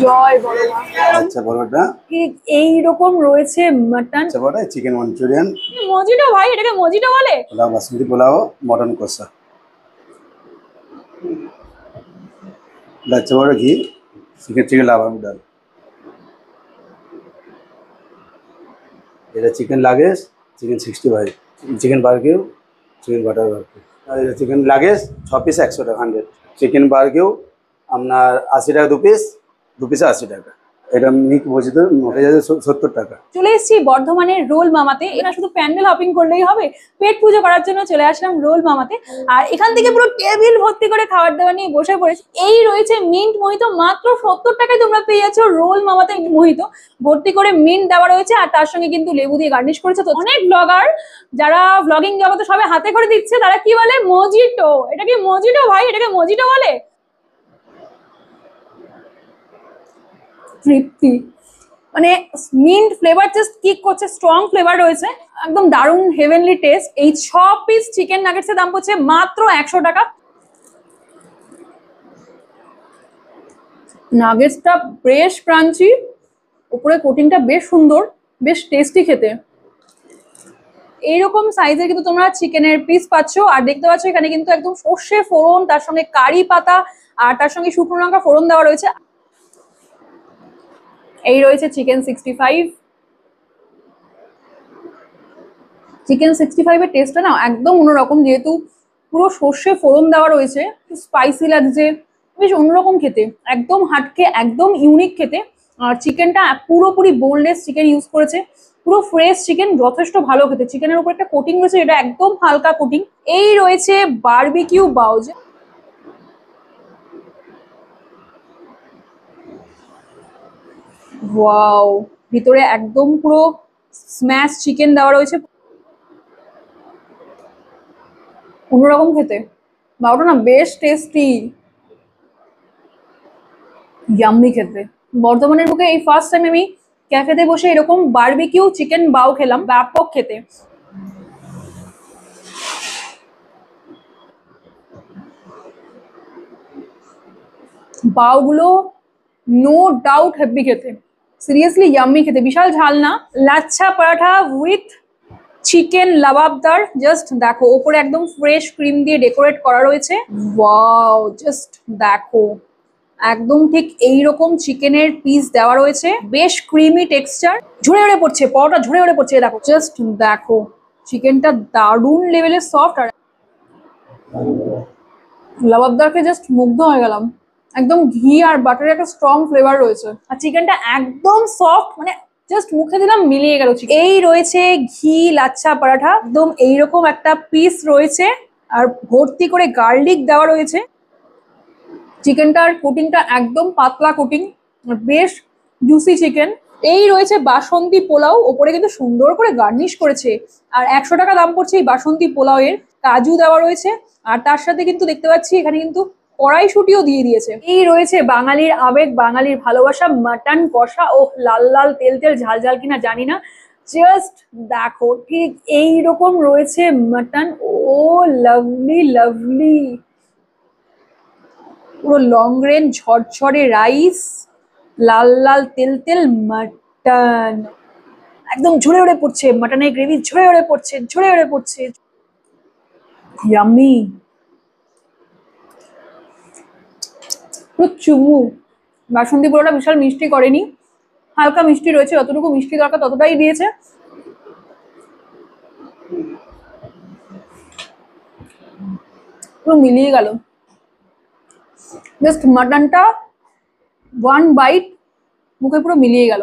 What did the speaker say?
জয় বড় মা। আচ্ছা পরোটা, ঠিক এইরকম রয়েছে মাটন। আচ্ছা পরোটা, চিকেন মঞ্চুরিয়ান, মজিটো ভাই, এটাকে মজিটো বলে? পোলাও, বাসমতি পোলাও, মটন কষা, লাচ্ছা পরোটা, ঘি, চিকেন লাভাম ডাল, এটা চিকেন লাগেজ, chicken 65, chicken barbecue, chicken butter barbecue, আর এটা চিকেন লাগেজ 6 পিস 100 টাকা 100, চিকেন বারকিউ আপনার 80 টাকা 2 পিস, 2 পিসে 80 টাকা, এটা মিট মজিদ 70 টাকা। চলে এসেছি বর্ধমানের রোল মামাতে। এরা শুধু প্যান্ডেল হপিং করলেই হবে, পেট পুজো করার জন্য চলে আসলাম রোল মামাতে। আর এখান থেকে পুরো টেবিল ভর্তি করে খাবার দাবার নিয়ে বসে পড়েছি। এই রয়েছে মিন্ট মোহিতো, মাত্র 70 টাকায় তোমরা পেয়ে যাচ্ছ রোল মামাতে মোহিতো ভর্তি করে মিন্ট দেওয়া রয়েছে, আর তার সঙ্গে কিন্তু লেবু দিয়ে গার্নিশ করেছে। তো অনেক ব্লগার যারা ব্লগিং জগতে সবাই হাতে করে দিচ্ছে, তারা কি বলে মজিটো। এটা কি মজিটো ভাই? এটাকে মজিটো বলে? তৃপ্তি, মানে মিন্ট ফ্লেভার জাস্ট কিক করছে, স্ট্রং ফ্লেভার রয়েছে, একদম দারুণ হেভেনলি টেস্ট। এই 6 পিস চিকেন নাগেটসের দাম পড়ছে মাত্র 100 টাকা। নাগেটসটা বেশ ক্রাঞ্চি, উপরে কোটিংটা বেশ সুন্দর, বেশ টেস্টি খেতে। এইরকম সাইজের কিন্তু তোমরা চিকেনের পিস পাচ্ছ। আর দেখতে পাচ্ছ এখানে কিন্তু একদম সর্ষে ফোড়ন, তার সঙ্গে কারি পাতা, আর তার সঙ্গে শুকনো লঙ্কা ফোড়ন দেওয়া রয়েছে। এই রয়েছে চিকেন 65। চিকেন 65-এর টেস্টটা না একদম অন্যরকম, যেহেতু পুরো সর্ষে ফোড়ন দেওয়া রয়েছে, স্পাইসি লাগছে, বেশ অন্যরকম খেতে, একদম হাটকে, একদম ইউনিক খেতে। আর চিকেনটা পুরোপুরি বোনলেস চিকেন ইউজ করেছে, পুরো ফ্রেশ চিকেন, যথেষ্ট ভালো খেতে। চিকেনের উপর একটা কোটিং রয়েছে, এটা একদম হালকা কোটিং। এই রয়েছে বারবিকিউ বাউজ। ওয়াও, ভিতরে একদম পুরো স্ম্যাশ চিকেন দেওয়া রয়েছে, অন্যরকম খেতে। বা ওটা না বেশ টেস্টি, ইয়াম্মি খেতে। বর্ধমানের বুকে এই ফার্স্ট টাইম আমি ক্যাফেতে বসে এরকম বারবিকিউ চিকেন বাও খেলাম, ব্যাপক খেতে। বাওগুলো নো ডাউট হেভি খেতে, সিরিয়াসলি ইয়াম্মি খেতে, বিশাল ঝাল না। Lachha paratha with chicken lababdar, just দেখো, ওপরে একদম ফ্রেশ ক্রিম দিয়ে ডেকোরেট করা রয়েছে। ওয়াও, জাস্ট দেখো, একদম ঠিক এইরকম চিকেনের পিস দেওয়া রয়েছে, বেশ ক্রিমি টেক্সচার, ঝরে ঝরে পড়ছে, পরোটা ঝরে ঝরে পড়ছে। দেখো, জাস্ট দেখো, চিকেনটা দারুণ লেভেলের সফট। আর লাবাবদারকে জাস্ট মুগ্ধ হয়ে গেলাম, একদম ঘি আর বাটারের একটা স্ট্রং ফ্লেভার রয়েছে, আর চিকেনটা একদম সফট, মানে জাস্ট মুখে দিলাম মিলিয়ে গেল। এই রয়েছে ঘি লাচ্ছা পরাঠা, একদম এইরকম একটা পিস রয়েছে, আর ভর্তি করে গার্লিক দেওয়া রয়েছে। চিকেনটার কোটিংটা একদম পাতলা কোটিং, বেশ জুসি চিকেন। এই রয়েছে বাসন্তী পোলাও, ওপরে কিন্তু সুন্দর করে গার্নিশ করেছে, আর 100 টাকা দাম পড়ছে এই বাসন্তী পোলাও এর। কাজু দেওয়া রয়েছে, আর তার সাথে কিন্তু দেখতে পাচ্ছি এখানে কিন্তু কড়াইশুটিও দিয়ে দিয়েছে। এই রয়েছে বাঙালির আবেগ, বাঙালির ভালোবাসা, মাটন কষা। ও লাল লাল তেল তেল ঝাল ঝাল কিনা জানি না, জাস্ট দেখো, ঠিক এইরকম রয়েছে মাটন। ও লাভলি লাভলি, পুরো লং রেঞ্জ ঝরঝরে রাইস, লাল লাল তেল তেল মাটন, একদম ঝরে ঝরে পড়ছে, মাটনের গ্রেভি ঝরে ঝরে পড়ছে, ঝরে ঝরে পড়ছে, ইয়াম্মি, পুরো চুমু। বাসন্তী পোলাওটা বিশাল মিষ্টি করেনি, হালকা মিষ্টি রয়েছে, যতটুকু মিষ্টি দরকার ততটাই দিয়েছে। পুরো মিলিয়ে গেল, জাস্ট মাটনটা ওয়ান বাইট মুখে পুরো মিলিয়ে গেল।